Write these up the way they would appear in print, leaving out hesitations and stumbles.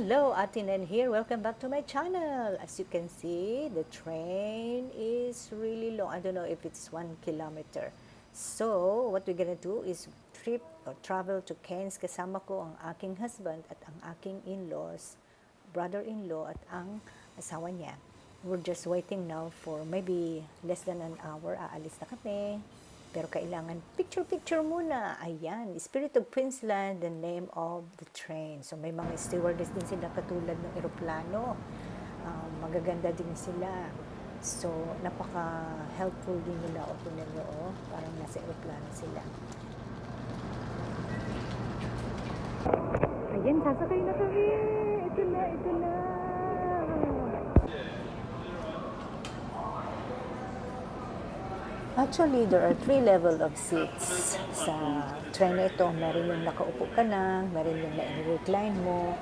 Hello, Atinan here. Welcome back to my channel. As you can see, the train is really long. I don't know if it's 1 kilometer. So, what we're gonna do is trip or travel to Cairns. Kasama ko ang aking husband at ang aking in-laws, brother-in-law at ang asawa niya. We're just waiting now for maybe less than an hour. Aalis na kami. Pero kailangan picture-picture muna. Ayan, Spirit of Queensland, the name of the train. So may mga stewardess din sila katulad ng eroplano. Magaganda din sila. So napaka-helpful din nila. O tingnan nyo, parang nasa eroplano sila. Ayan, sasakay na kami. Ito na, ito na. Actually, there are 3 level of seats sa train na ito. Meron yung nakaupo ka na, meron yung na-recline mo,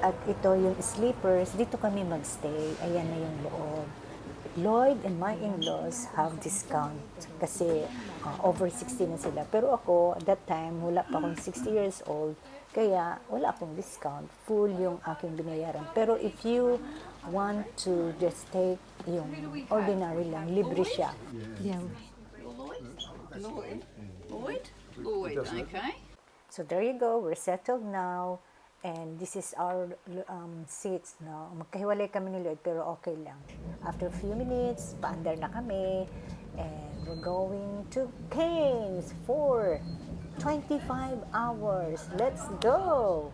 at ito yung sleepers. Dito kami magstay. Ayan na yung loob. Lloyd and my in-laws have discount kasi over 60 na sila. Pero ako, at that time, wala pa akong 60 years old, kaya wala akong discount. Full yung aking binayaran. Pero if you want to just take yung ordinary lang, libre siya. Yeah. Lloyd, okay. So there you go, we're settled now, and this is our seats now. Magkahiwalay kami ni Lloyd, pero okay lang. After a few minutes, paandar na kami, and we're going to Cairns for 25 hours. Let's go!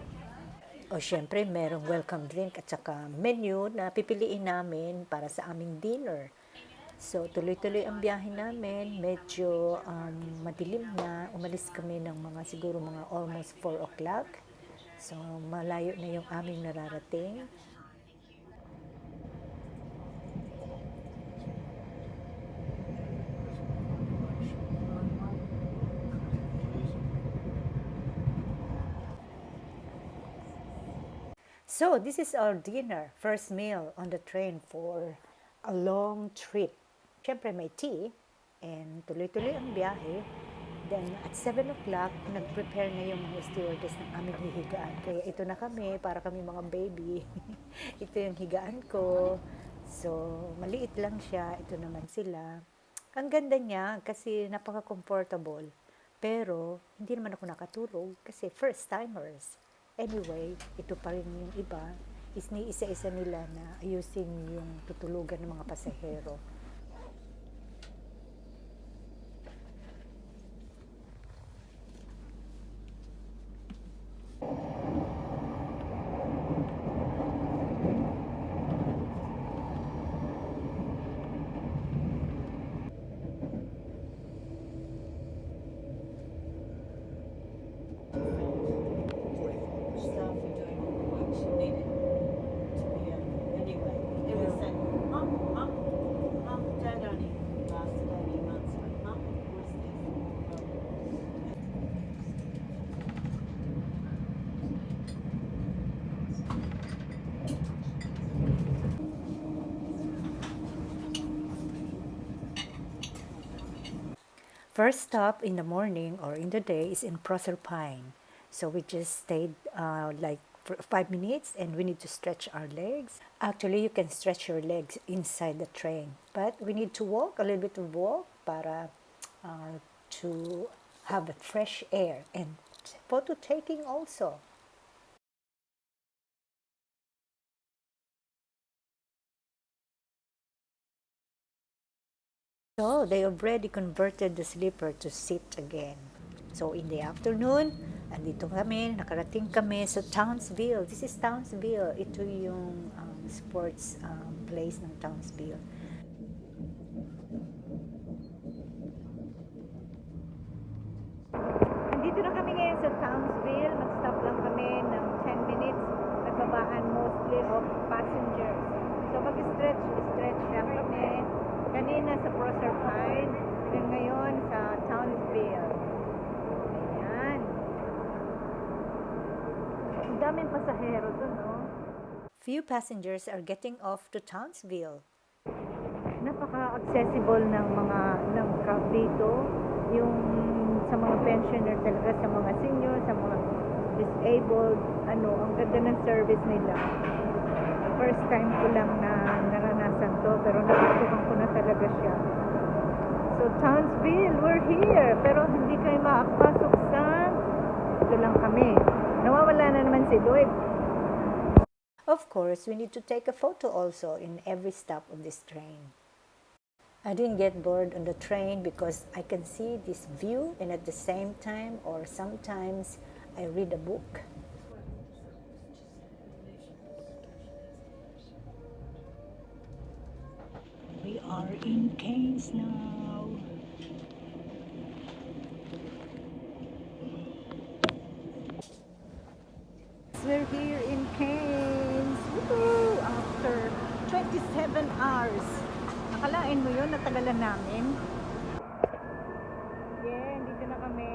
O syempre, merong welcome drink at saka menu na pipiliin namin para sa aming dinner. So, tuloy-tuloy ang biyahe namin. Medyo madilim na. Umalis kami ng siguro mga almost 4 o'clock. So, malayo na yung aming nararating. So, this is our dinner. First meal on the train for a long trip. Siyempre may tea, and tuloy-tuloy ang biyahe. Then, at 7 o'clock, nag-prepare na yung mga stewardess ng aming hihigaan. Kaya ito na kami, para kami mga baby. Ito yung higaan ko. So, maliit lang siya. Ito naman sila. Ang ganda niya kasi napaka-comfortable. Pero, hindi naman ako nakatulog kasi first-timers. Anyway, ito pa rin yung iba. Isa-isa nila na ayusin yung tutulugan ng mga pasahero. First stop in the morning or in the day is in Proserpine. So we just stayed like for 5 minutes, and we need to stretch our legs. Actually, you can stretch your legs inside the train, but we need to walk, a little bit of walk para to have a fresh air and photo taking also. So, they already converted the sleeper to seat again. So, in the afternoon, andito kami, nakarating kami sa Townsville. This is Townsville. Ito yung sports place ng Townsville. Andito na kami ngayon sa Townsville. Nag-stop lang kami ng 10 minutes. Nagbabaan mostly of passengers. So, mag-stretch lang kami. Kanina sa Proserpine, and ngayon sa Townsville. Ayan. Ang daming pasahero doon, no? Few passengers are getting off to Townsville. Napaka-accessible ng crowd dito. Yung sa mga pensioner talaga, sa mga senior, sa mga disabled, ang ganda ng service nila. First time ko lang na naranasan to, pero nagustuhan ko na talaga siya. So, Townsville, we're here. Pero hindi kayo makapasok sa... Ito lang kami. Nawawala na naman si Lloyd. Of course, we need to take a photo also in every stop of this train. I didn't get bored on the train because I can see this view and at the same time, or sometimes I read a book. We are in Cairns now. We're here in Cairns. Woohoo! After 27 hours. Nakalain mo yun, natagalan namin. Yeah, dito na kami.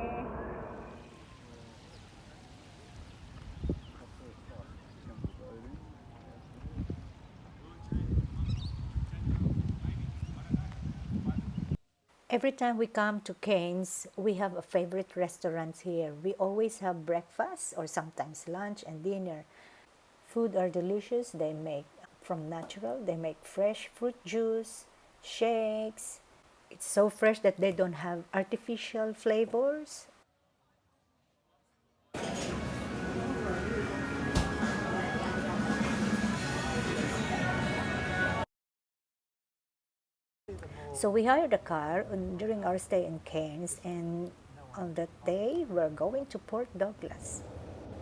Every time we come to Cairns, we have a favorite restaurant here. We always have breakfast or sometimes lunch and dinner. Food are delicious. They make from natural. They make fresh fruit juice, shakes. It's so fresh that they don't have artificial flavors. So we hired a car during our stay in Cairns, and on that day we're going to Port Douglas.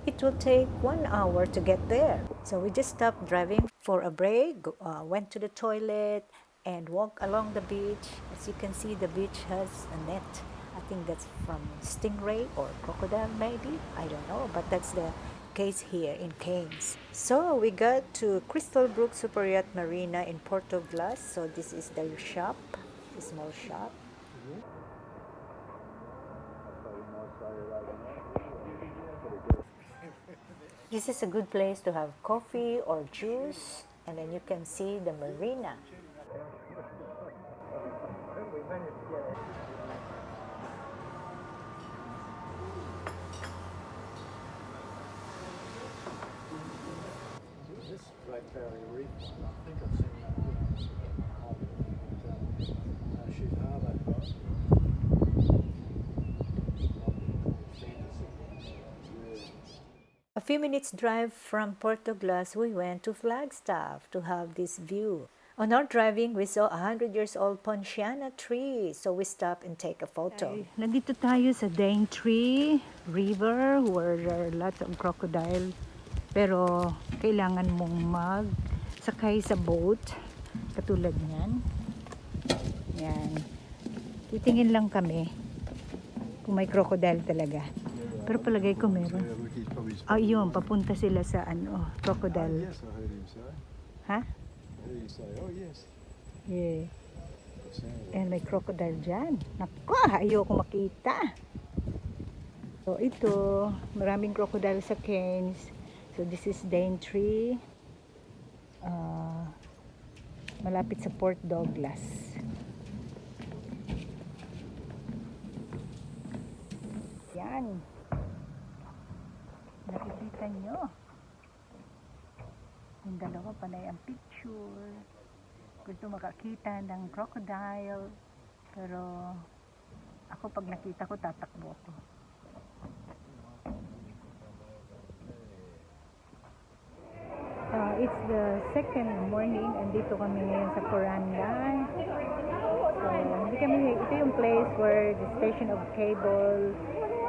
It will take 1 hour to get there. So we just stopped driving for a break, went to the toilet, and walked along the beach. As you can see, the beach has a net. I think that's from stingray or crocodile maybe. I don't know, but that's the case here in Cairns. So we got to Crystal Brook Super Yacht Marina in Porto Glass. So this is their shop, a small shop. This is a good place to have coffee or juice, and then you can see the marina. This Great Barrier Reef one, I think I've seen that picture of She's Harbour. A few minutes drive from Porto Glass, we went to Flagstaff to have this view. On our driving, we saw a 100-years-old Ponciana tree, so we stopped and take a photo. Nandito tayo sa Daintree River where there are lots of crocodile. Pero kailangan mong magsakay sa boat katulad niyan. Yan. Titingin lang kami kung may crocodile talaga. Pero palagay ko meron. Yun, papunta sila sa crocodile. Yes, I heard him say. Ha? I heard him say, oh yes. Yeah. And may crocodile dyan. Naku, ayoko makita. So ito, maraming crocodile sa Cairns. So this is Daintree. Malapit sa Port Douglas. Yan. Nakikita nyo. Yung dalawa panay ang picture. Gusto makakita ng crocodile. Pero ako pag nakita ko, tatakbo ko. It's the second morning. Andito kami ngayon sa Corandan. So, ito yung place where the station of cable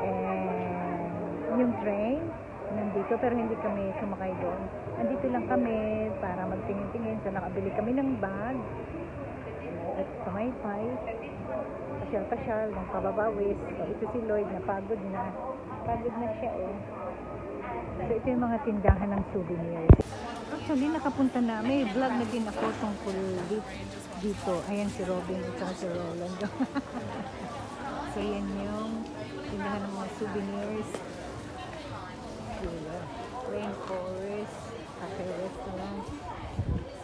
and yung train nandito, pero hindi kami sumakay doon. Andito lang kami para magtingin-tingin. So nakabili kami ng bag at pamaypay, pasyal-pasyal ng pababawis. So ito si Lloyd na pagod na siya So ito yung mga tindahan ng souvenirs. Actually nakapunta na, may vlog na din ako tungkol dito. Ayan si Robin at saka si Roland. So yan yung tindahan ng mga souvenirs. Rainforest Cafe Restaurant.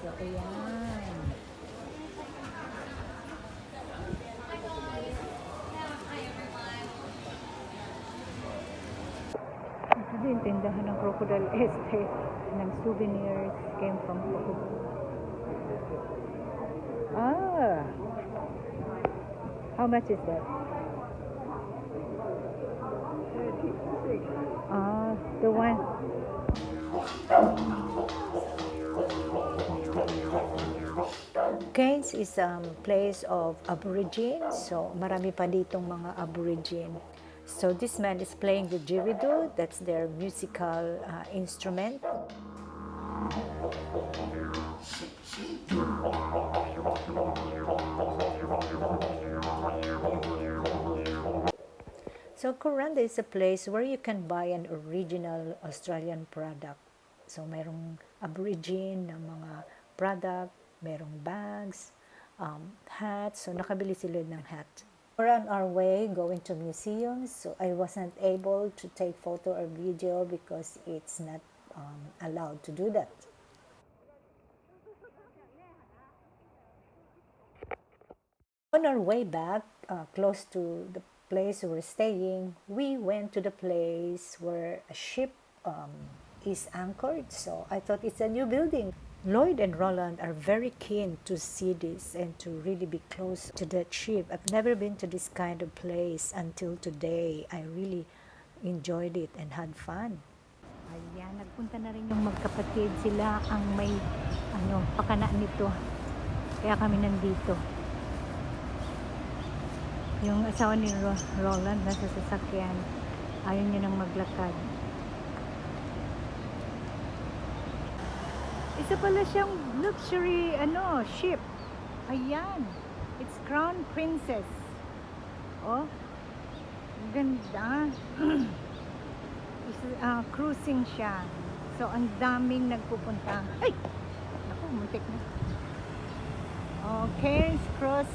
So ayan. Ito din, ng crocodile este ng souvenirs came from crocodile. Ah, how much is that? 36. Ah, the one. Cairns is a place of Aborigines, so marami pa ditong mga Aborigine. So this man is playing the didgeridoo, that's their musical instrument. So Coranda is a place where you can buy an original Australian product. So mayroong Aborigine na mga product, merong bags, hats. So nakabili sila ng hat. We're on our way going to museums. So I wasn't able to take photo or video because it's not allowed to do that. On our way back, close to the place we're staying, we went to the place where a ship is anchored. So I thought it's a new building. Lloyd and Roland are very keen to see this and to really be close to that ship. I've never been to this kind of place until today. I really enjoyed it and had fun. Ayan, nagpunta na rin yung magkapatid. Sila ang may pakana nito. Kaya kami nandito. Yung asawa ni Roland nasa sasakyan. Ayaw niya nang maglakad. Isa pala siyang luxury ship. Ayan. It's Crown Princess. Oh. Ganda. Cruising siya. So ang daming nagpupunta. Ay. Naku, muntik na. Oh, Cairns Cross.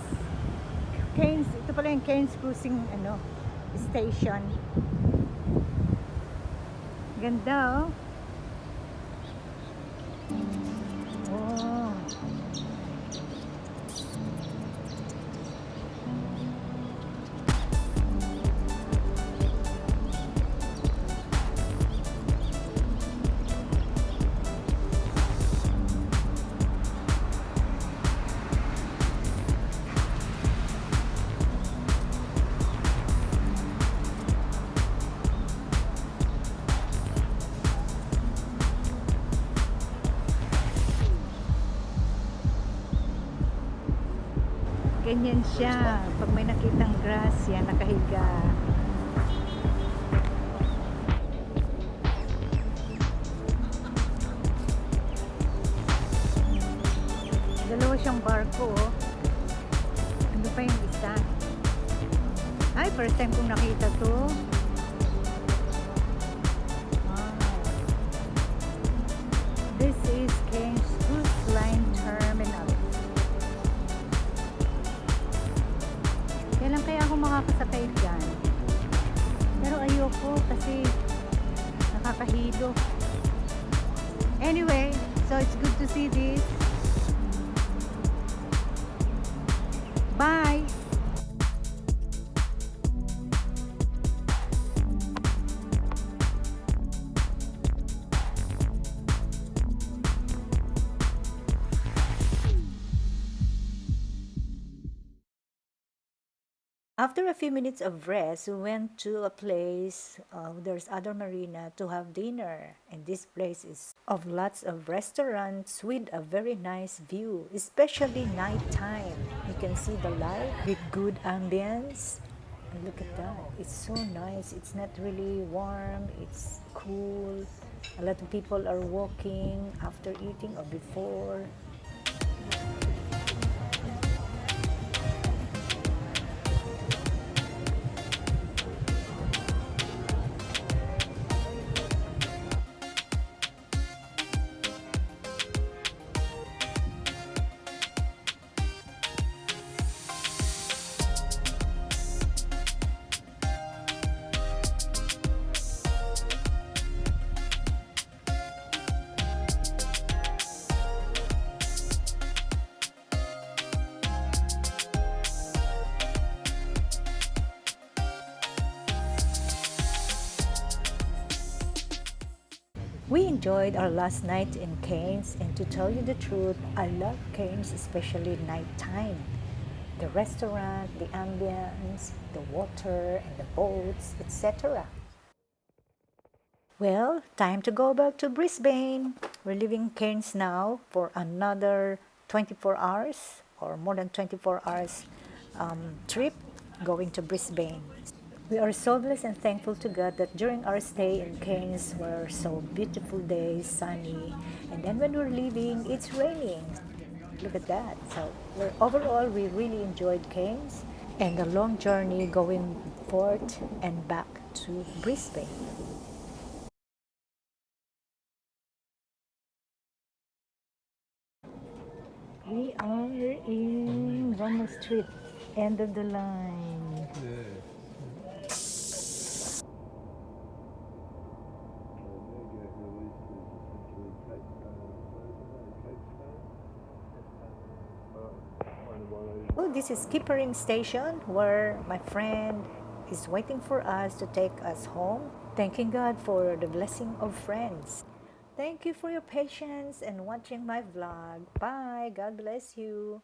Cairns, ito pala yung Cairns Cruising station. Ganda, oh. Oh. Ganyan siya. Pag may nakitang grass, yan, nakahiga. Dalawa siyang barko, oh. Ano pa yung isa? Ay, first time kong nakita to. Wow. This is Cairns Cruise Line Terminal. Kailan kaya ako makakasakay dyan? Pero ayoko kasi nakakahilo. Anyway, so it's good to see this. Bye! After a few minutes of rest, we went to a place, there's other marina, to have dinner. And this place is of lots of restaurants with a very nice view, especially nighttime. You can see the light with good ambience. And look at that, it's so nice. It's not really warm, it's cool. A lot of people are walking after eating or before. We enjoyed our last night in Cairns, and to tell you the truth, I love Cairns, especially nighttime. The restaurant, the ambience, the water, and the boats, etc. Well, time to go back to Brisbane. We're leaving Cairns now for another 24 hours or more than 24 hours trip going to Brisbane. We are so blessed and thankful to God that during our stay in Cairns were so beautiful days, sunny, and then when we're leaving, it's raining. Look at that. So overall, we really enjoyed Cairns and the long journey going forth and back to Brisbane. We are in Roma Street, end of the line. Oh, this is Kippering Station where my friend is waiting for us to take us home. Thanking God for the blessing of friends. Thank you for your patience and watching my vlog. Bye. God bless you.